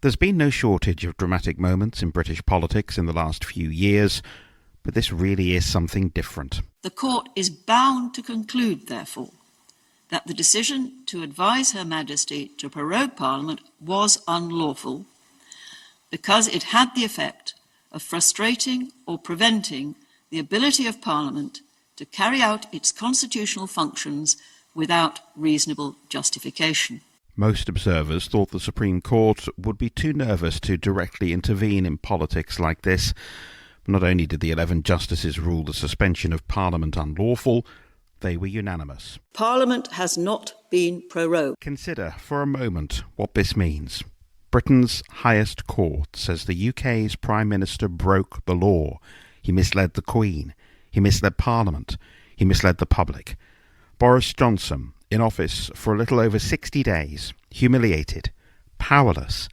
There's been no shortage of dramatic moments in British politics in the last few years, but this really is something different. The Court is bound to conclude, therefore, that the decision to advise Her Majesty to prorogue Parliament was unlawful because it had the effect of frustrating or preventing the ability of Parliament to carry out its constitutional functions without reasonable justification. Most observers thought the Supreme Court would be too nervous to directly intervene in politics like this. Not only did the 11 justices rule the suspension of Parliament unlawful, they were unanimous. Parliament has not been prorogued. Consider for a moment what this means. Britain's highest court says the UK's Prime Minister broke the law. He misled the Queen. He misled Parliament. He misled the public. Boris Johnson, in office for a little over 60 days, humiliated, powerless,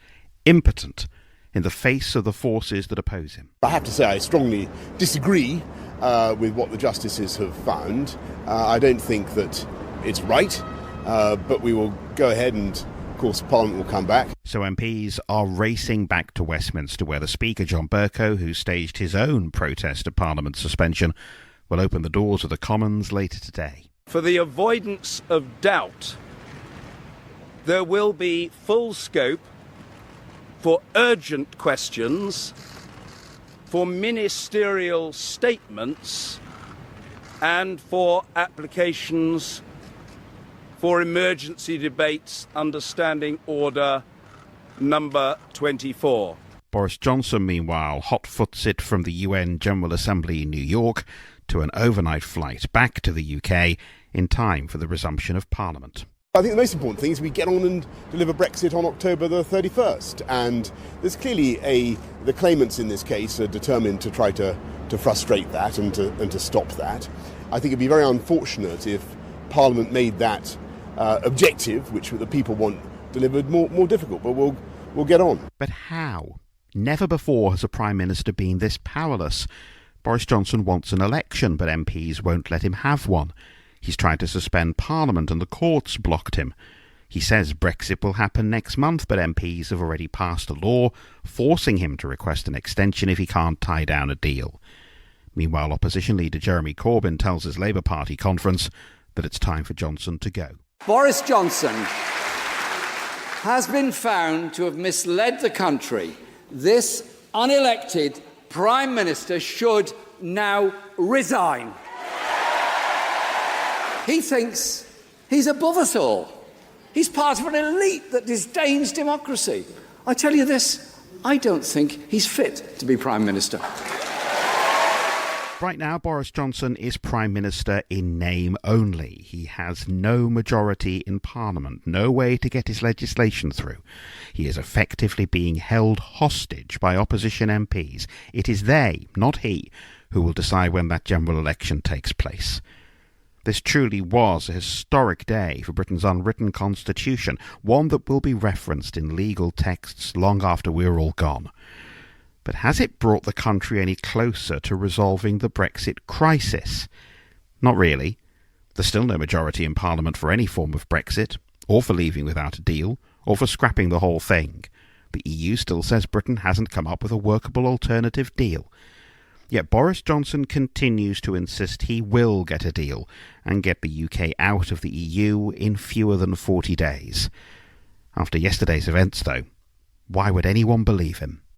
impotent in the face of the forces that oppose him. I have to say I strongly disagree with what the justices have found. I don't think that it's right, but we will go ahead and, of course, Parliament will come back. So MPs are racing back to Westminster, where the Speaker, John Bercow, who staged his own protest of Parliament suspension, will open the doors of the Commons later today. For the avoidance of doubt, there will be full scope for urgent questions, for ministerial statements, and for applications for emergency debates under Standing Order number 24. Boris Johnson, meanwhile, hot-foots it from the UN General Assembly in New York to an overnight flight back to the UK in time for the resumption of Parliament. I think the most important thing is we get on and deliver Brexit on October the 31st. And there's clearly the claimants in this case are determined to try to frustrate that and to stop that. I think it'd be very unfortunate if Parliament made that objective, which the people want, delivered more difficult. But we'll get on. But how? Never before has a Prime Minister been this powerless. Boris Johnson wants an election, but MPs won't let him have one. He's tried to suspend Parliament and the courts blocked him. He says Brexit will happen next month, but MPs have already passed a law forcing him to request an extension if he can't tie down a deal. Meanwhile, opposition leader Jeremy Corbyn tells his Labour Party conference that it's time for Johnson to go. Boris Johnson has been found to have misled the country. This unelected Prime Minister should now resign. He thinks he's above us all. He's part of an elite that disdains democracy. I tell you this, I don't think he's fit to be Prime Minister. Right now, Boris Johnson is Prime Minister in name only. He has no majority in Parliament, no way to get his legislation through. He is effectively being held hostage by opposition MPs. It is they, not he, who will decide when that general election takes place. This truly was a historic day for Britain's unwritten constitution, one that will be referenced in legal texts long after we're all gone. But has it brought the country any closer to resolving the Brexit crisis? Not really. There's still no majority in Parliament for any form of Brexit, or for leaving without a deal, or for scrapping the whole thing. The EU still says Britain hasn't come up with a workable alternative deal. Yet Boris Johnson continues to insist he will get a deal and get the UK out of the EU in fewer than 40 days. After yesterday's events, though, why would anyone believe him?